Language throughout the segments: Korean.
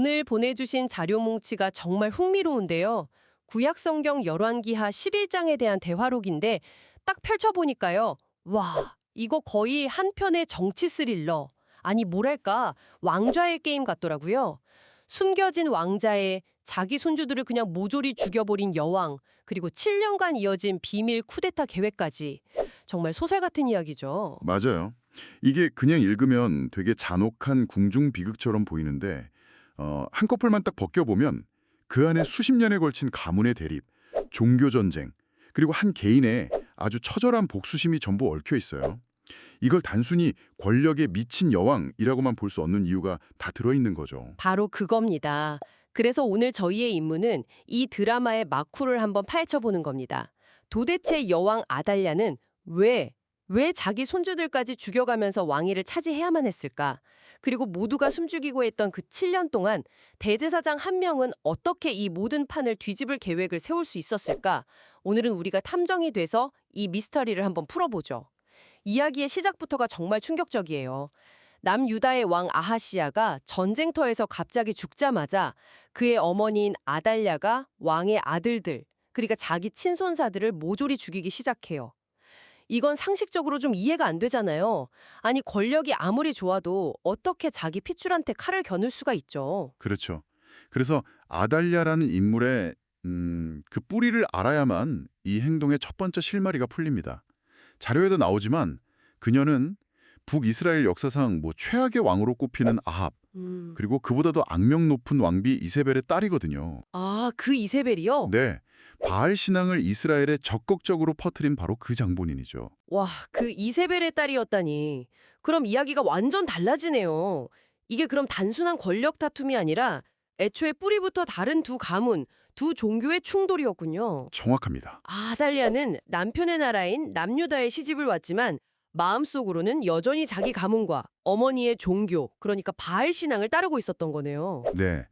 오늘 보내주신 자료 뭉치가 정말 흥미로운데요. 구약성경 열왕기하 11장에 대한 대화록인데 딱 펼쳐보니까요. 와, 이거 거의 한 편의 정치 스릴러. 아니 뭐랄까 왕좌의 게임 같더라고요. 숨겨진 왕자에 자기 손주들을 그냥 모조리 죽여버린 여왕, 그리고 7년간 이어진 비밀 쿠데타 계획까지. 정말 소설 같은 이야기죠. 맞아요. 이게 그냥 읽으면 되게 잔혹한 궁중 비극처럼 보이는데 한꺼풀만 딱 벗겨보면 그 안에 수십 년에 걸친 가문의 대립, 종교 전쟁, 그리고 한 개인의 아주 처절한 복수심이 전부 얽혀 있어요. 이걸 단순히 권력에 미친 여왕이라고만 볼 수 없는 이유가 다 들어있는 거죠. 바로 그겁니다. 그래서 오늘 저희의 임무는 이 드라마의 마쿠를 한번 파헤쳐보는 겁니다. 도대체 여왕 아달랴는 왜 자기 손주들까지 죽여가면서 왕위를 차지해야만 했을까? 그리고 모두가 숨죽이고 했던 그 7년 동안 대제사장 한 명은 어떻게 이 모든 판을 뒤집을 계획을 세울 수 있었을까? 오늘은 우리가 탐정이 돼서 이 미스터리를 한번 풀어보죠. 이야기의 시작부터가 정말 충격적이에요. 남유다의 왕 아하시야가 전쟁터에서 갑자기 죽자마자 그의 어머니인 아달랴가 왕의 아들들, 그러니까 자기 친손사들을 모조리 죽이기 시작해요. 이건 상식적으로 좀 이해가 안 되잖아요. 아니 권력이 아무리 좋아도 어떻게 자기 핏줄한테 칼을 겨눌 수가 있죠. 그렇죠. 그래서 아달랴라는 인물의 그 뿌리를 알아야만 이 행동의 첫 번째 실마리가 풀립니다. 자료에도 나오지만 그녀는 북이스라엘 역사상 최악의 왕으로 꼽히는 아합, 그리고 그보다도 악명 높은 왕비 이세벨의 딸이거든요. 아, 그 이세벨이요? 네, 바알 신앙을 이스라엘에 적극적으로 퍼뜨린 바로 그 장본인이죠. 와, 그 이세벨의 딸이었다니. 그럼 이야기가 완전 달라지네요. 이게 그럼 단순한 권력 다툼이 아니라 애초에 뿌리부터 다른 두 가문, 두 종교의 충돌이었군요. 정확합니다. 아달랴는 남편의 나라인 남유다에 시집을 왔지만 마음속으로는 여전히 자기 가문과 어머니의 종교, 그러니까 바알 신앙을 따르고 있었던 거네요. 네,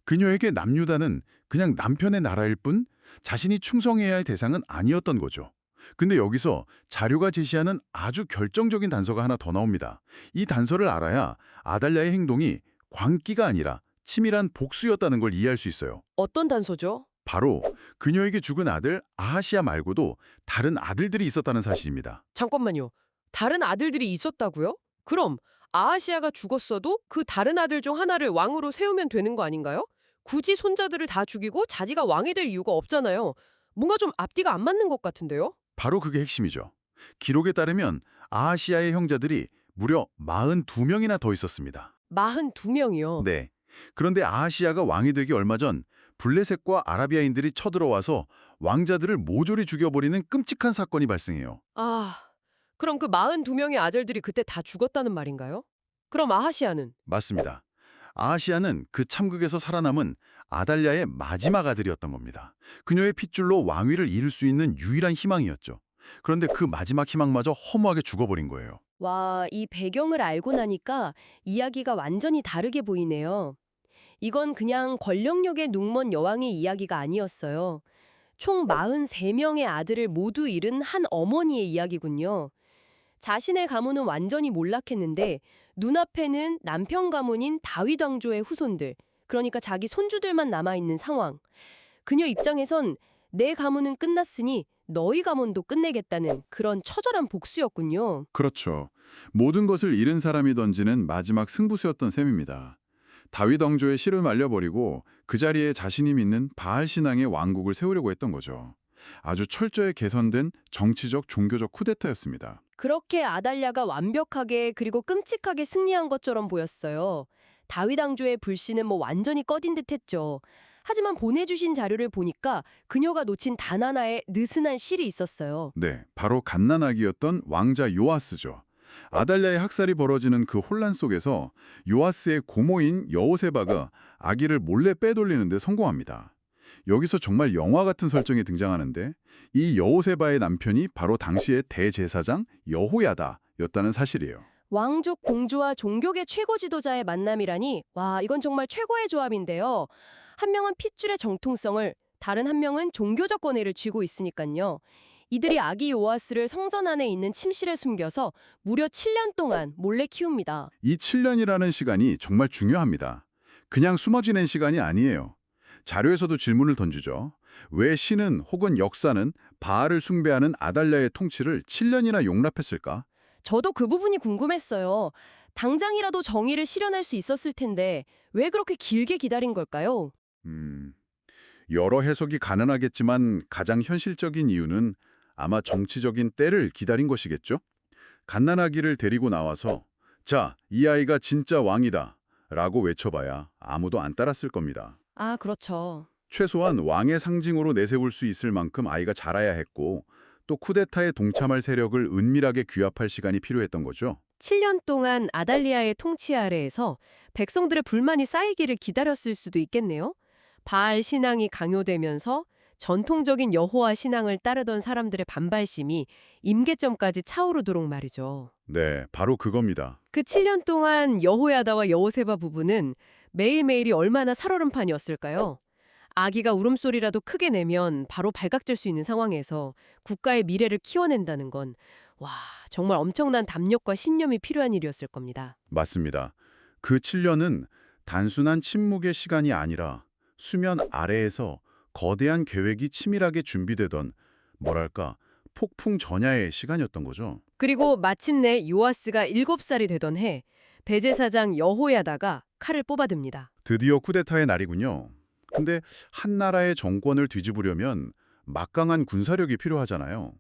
그녀에게 남유다는 그냥 남편의 나라일 뿐 자신이 충성해야 할 대상은 아니었던 거죠. 근데 여기서 자료가 제시하는 아주 결정적인 단서가 하나 더 나옵니다. 이 단서를 알아야 아달랴의 행동이 광기가 아니라 치밀한 복수였다는 걸 이해할 수 있어요. 어떤 단서죠? 바로 그녀에게 죽은 아들 아하시아 말고도 다른 아들들이 있었다는 사실입니다. 잠깐만요. 다른 아들들이 있었다고요? 그럼 아하시아가 죽었어도 그 다른 아들 중 하나를 왕으로 세우면 되는 거 아닌가요? 굳이 손자들을 다 죽이고 자기가 왕이 될 이유가 없잖아요. 뭔가 좀 앞뒤가 안 맞는 것 같은데요? 바로 그게 핵심이죠. 기록에 따르면 아하시아의 형제들이 무려 42명이나 더 있었습니다. 42명이요. 네. 그런데 아하시아가 왕이 되기 얼마 전 블레셋과 아라비아인들이 쳐들어와서 왕자들을 모조리 죽여버리는 끔찍한 사건이 발생해요. 아, 그럼 그 42명의 아들들이 그때 다 죽었다는 말인가요? 그럼 아하시아는? 맞습니다. 아하시아는 그 참극에서 살아남은 아달랴의 마지막 아들이었던 겁니다. 그녀의 핏줄로 왕위를 이룰 수 있는 유일한 희망이었죠. 그런데 그 마지막 희망마저 허무하게 죽어버린 거예요. 와, 이 배경을 알고 나니까 이야기가 완전히 다르게 보이네요. 이건 그냥 권력력에 눈먼 여왕의 이야기가 아니었어요. 총 43명의 아들을 모두 잃은 한 어머니의 이야기군요. 자신의 가문은 완전히 몰락했는데 눈앞에는 남편 가문인 다윗 왕조의 후손들, 그러니까 자기 손주들만 남아있는 상황. 그녀 입장에선 내 가문은 끝났으니 너희 가문도 끝내겠다는 그런 처절한 복수였군요. 그렇죠. 모든 것을 잃은 사람이 던지는 마지막 승부수였던 셈입니다. 다윗 왕조의 씨를 말려버리고 그 자리에 자신이 믿는 바알 신앙의 왕국을 세우려고 했던 거죠. 아주 철저히 개선된 정치적, 종교적 쿠데타였습니다. 그렇게 아달랴가 완벽하게 그리고 끔찍하게 승리한 것처럼 보였어요. 다윗 왕조의 불씨는 완전히 꺼진 듯했죠. 하지만 보내주신 자료를 보니까 그녀가 놓친 단 하나의 느슨한 실이 있었어요. 네, 바로 갓난아기였던 왕자 요아스죠. 아달랴의 학살이 벌어지는 그 혼란 속에서 요아스의 고모인 여호세바가 아기를 몰래 빼돌리는 데 성공합니다. 여기서 정말 영화 같은 설정이 등장하는데 이 여호세바의 남편이 바로 당시의 대제사장 여호야다였다는 사실이에요. 왕족 공주와 종교계 최고 지도자의 만남이라니, 와, 이건 정말 최고의 조합인데요. 한 명은 핏줄의 정통성을, 다른 한 명은 종교적 권위를 쥐고 있으니까요. 이들이 아기 요아스를 성전 안에 있는 침실에 숨겨서 무려 7년 동안 몰래 키웁니다. 이 7년이라는 시간이 정말 중요합니다. 그냥 숨어 지낸 시간이 아니에요. 자료에서도 질문을 던지죠. 왜 신은 혹은 역사는 바알을 숭배하는 아달랴의 통치를 7년이나 용납했을까? 저도 그 부분이 궁금했어요. 당장이라도 정의를 실현할 수 있었을 텐데 왜 그렇게 길게 기다린 걸까요? 음, 여러 해석이 가능하겠지만 가장 현실적인 이유는 아마 정치적인 때를 기다린 것이겠죠? 갓난아기를 데리고 나와서 자, 이 아이가 진짜 왕이다 라고 외쳐봐야 아무도 안 따랐을 겁니다. 아, 그렇죠. 최소한 왕의 상징으로 내세울 수 있을 만큼 아이가 자라야 했고 또 쿠데타에 동참할 세력을 은밀하게 규합할 시간이 필요했던 거죠. 7년 동안 아달리아의 통치 아래에서 백성들의 불만이 쌓이기를 기다렸을 수도 있겠네요. 바알 신앙이 강요되면서 전통적인 여호와 신앙을 따르던 사람들의 반발심이 임계점까지 차오르도록 말이죠. 네, 바로 그겁니다. 그 7년 동안 여호야다와 여호세바 부부는 매일매일이 얼마나 살얼음판이었을까요? 아기가 울음소리라도 크게 내면 바로 발각될 수 있는 상황에서 국가의 미래를 키워낸다는 건 와, 정말 엄청난 담력과 신념이 필요한 일이었을 겁니다. 맞습니다. 그 7년은 단순한 침묵의 시간이 아니라 수면 아래에서 거대한 계획이 치밀하게 준비되던 뭐랄까 폭풍 전야의 시간이었던 거죠. 그리고 마침내 요아스가 7살이 되던 해 베제사장 여호야다가 칼을 뽑아듭니다. 드디어 쿠데타의 날이군요. 근데 한 나라의 정권을 뒤집으려면 막강한 군사력이 필요하잖아요.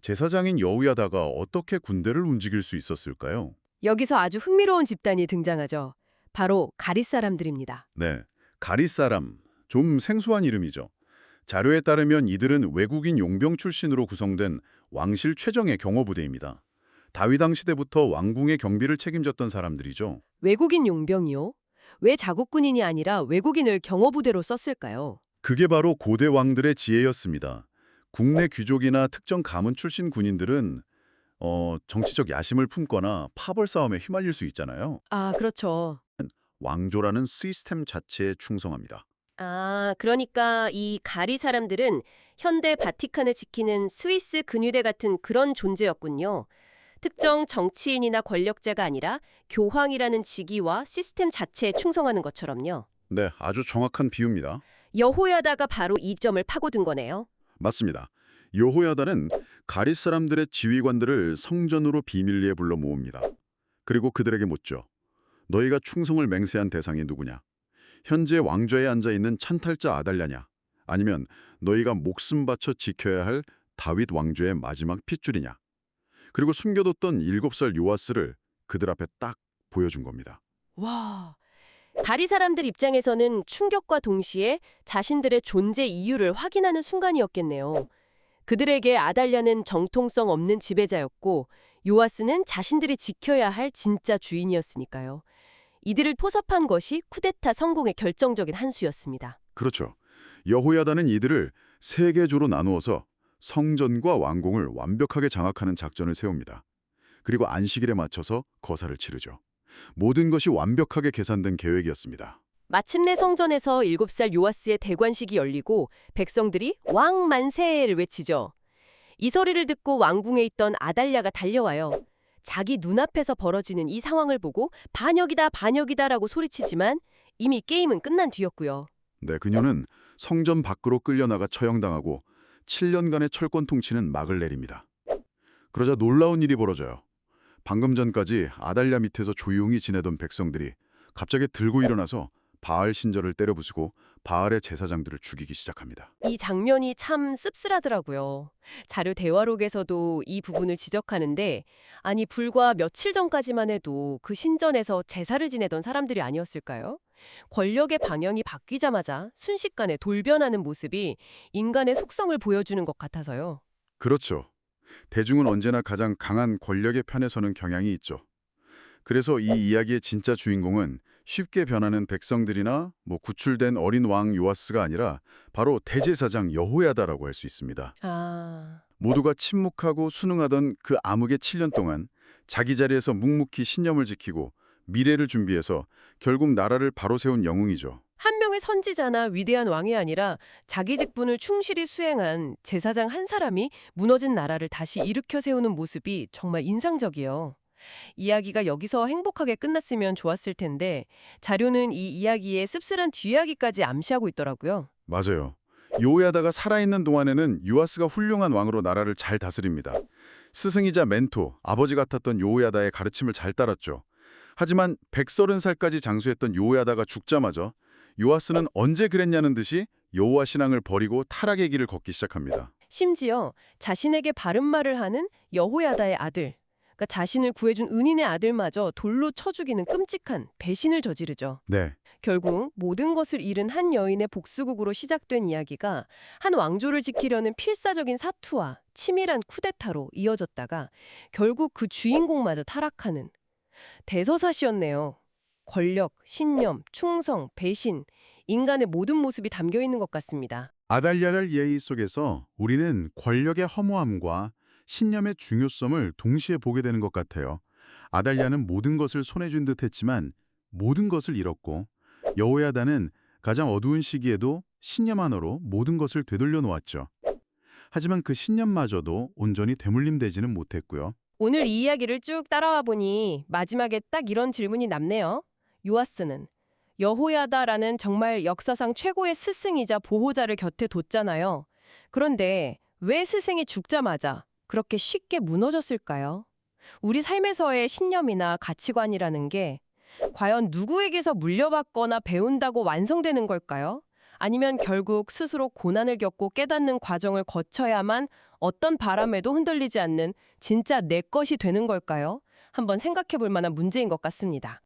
제사장인 여우야다가 어떻게 군대를 움직일 수 있었을까요? 여기서 아주 흥미로운 집단이 등장하죠. 바로 가릿 사람들입니다. 네, 가릿 사람. 좀 생소한 이름이죠. 자료에 따르면 이들은 외국인 용병 출신으로 구성된 왕실 최정예 경호부대입니다. 다윗왕 시대부터 왕궁의 경비를 책임졌던 사람들이죠. 외국인 용병이요? 왜 자국군인이 아니라 외국인을 경호부대로 썼을까요? 그게 바로 고대 왕들의 지혜였습니다. 국내 귀족이나 특정 가문 출신 군인들은 정치적 야심을 품거나 파벌 싸움에 휘말릴 수 있잖아요. 아, 그렇죠. 왕조라는 시스템 자체에 충성합니다. 아, 그러니까 이 가리 사람들은 현대 바티칸을 지키는 스위스 근위대 같은 그런 존재였군요. 특정 정치인이나 권력자가 아니라 교황이라는 직위와 시스템 자체에 충성하는 것처럼요. 네, 아주 정확한 비유입니다. 여호야다가 바로 이 점을 파고든 거네요. 맞습니다. 여호야다는 가릿 사람들의 지휘관들을 성전으로 비밀리에 불러 모읍니다. 그리고 그들에게 묻죠. 너희가 충성을 맹세한 대상이 누구냐? 현재 왕좌에 앉아있는 찬탈자 아달랴냐? 아니면 너희가 목숨 바쳐 지켜야 할 다윗 왕조의 마지막 핏줄이냐? 그리고 숨겨뒀던 7살 요아스를 그들 앞에 딱 보여준 겁니다. 와, 가리 사람들 입장에서는 충격과 동시에 자신들의 존재 이유를 확인하는 순간이었겠네요. 그들에게 아달랴는 정통성 없는 지배자였고 요아스는 자신들이 지켜야 할 진짜 주인이었으니까요. 이들을 포섭한 것이 쿠데타 성공의 결정적인 한 수였습니다. 그렇죠. 여호야다는 이들을 세 개조로 나누어서 성전과 왕궁을 완벽하게 장악하는 작전을 세웁니다. 그리고 안식일에 맞춰서 거사를 치르죠. 모든 것이 완벽하게 계산된 계획이었습니다. 마침내 성전에서 7살 요아스의 대관식이 열리고 백성들이 왕 만세를 외치죠. 이 소리를 듣고 왕궁에 있던 아달랴가 달려와요. 자기 눈앞에서 벌어지는 이 상황을 보고 반역이다 반역이다라고 소리치지만 이미 게임은 끝난 뒤였고요. 네, 그녀는 성전 밖으로 끌려나가 처형당하고 7년간의 철권 통치는 막을 내립니다. 그러자 놀라운 일이 벌어져요. 방금 전까지 아달랴 밑에서 조용히 지내던 백성들이 갑자기 들고 일어나서 바알 신전을 때려부수고 바알의 제사장들을 죽이기 시작합니다. 이 장면이 참 씁쓸하더라고요. 자료 대화록에서도 이 부분을 지적하는데 아니 불과 며칠 전까지만 해도 그 신전에서 제사를 지내던 사람들이 아니었을까요? 권력의 방향이 바뀌자마자 순식간에 돌변하는 모습이 인간의 속성을 보여주는 것 같아서요. 그렇죠. 대중은 언제나 가장 강한 권력의 편에 서는 경향이 있죠. 그래서 이 이야기의 진짜 주인공은 쉽게 변하는 백성들이나 구출된 어린 왕 요아스가 아니라 바로 대제사장 여호야다라고 할 수 있습니다. 아, 모두가 침묵하고 순응하던 그 암흑의 7년 동안 자기 자리에서 묵묵히 신념을 지키고 미래를 준비해서 결국 나라를 바로 세운 영웅이죠. 한 명의 선지자나 위대한 왕이 아니라 자기 직분을 충실히 수행한 제사장 한 사람이 무너진 나라를 다시 일으켜 세우는 모습이 정말 인상적이에요. 이야기가 여기서 행복하게 끝났으면 좋았을 텐데 자료는 이 이야기의 씁쓸한 뒤이야기까지 암시하고 있더라고요. 맞아요. 요야다가 살아있는 동안에는 유아스가 훌륭한 왕으로 나라를 잘 다스립니다. 스승이자 멘토, 아버지 같았던 요야다의 가르침을 잘 따랐죠. 하지만 130살까지 장수했던 요야다가 죽자마자 요아스는 언제 그랬냐는 듯이 여호와 신앙을 버리고 타락의 길을 걷기 시작합니다. 심지어 자신에게 바른 말을 하는 여호야다의 아들, 그러니까 자신을 구해준 은인의 아들마저 돌로 쳐 죽이는 끔찍한 배신을 저지르죠. 네, 결국 모든 것을 잃은 한 여인의 복수극으로 시작된 이야기가 한 왕조를 지키려는 필사적인 사투와 치밀한 쿠데타로 이어졌다가 결국 그 주인공마저 타락하는 대서사시였네요. 권력, 신념, 충성, 배신, 인간의 모든 모습이 담겨 있는 것 같습니다. 아달랴달 예의 속에서 우리는 권력의 허무함과 신념의 중요성을 동시에 보게 되는 것 같아요. 아달랴는 모든 것을 손에 쥔 듯 했지만 모든 것을 잃었고 여호야다는 가장 어두운 시기에도 신념 하나로 모든 것을 되돌려 놓았죠. 하지만 그 신념마저도 온전히 되물림되지는 못했고요. 오늘 이 이야기를 쭉 따라와 보니 마지막에 딱 이런 질문이 남네요. 요아스는 여호야다라는 정말 역사상 최고의 스승이자 보호자를 곁에 뒀잖아요. 그런데 왜 스승이 죽자마자 그렇게 쉽게 무너졌을까요? 우리 삶에서의 신념이나 가치관이라는 게 과연 누구에게서 물려받거나 배운다고 완성되는 걸까요? 아니면 결국 스스로 고난을 겪고 깨닫는 과정을 거쳐야만 어떤 바람에도 흔들리지 않는 진짜 내 것이 되는 걸까요? 한번 생각해 볼 만한 문제인 것 같습니다.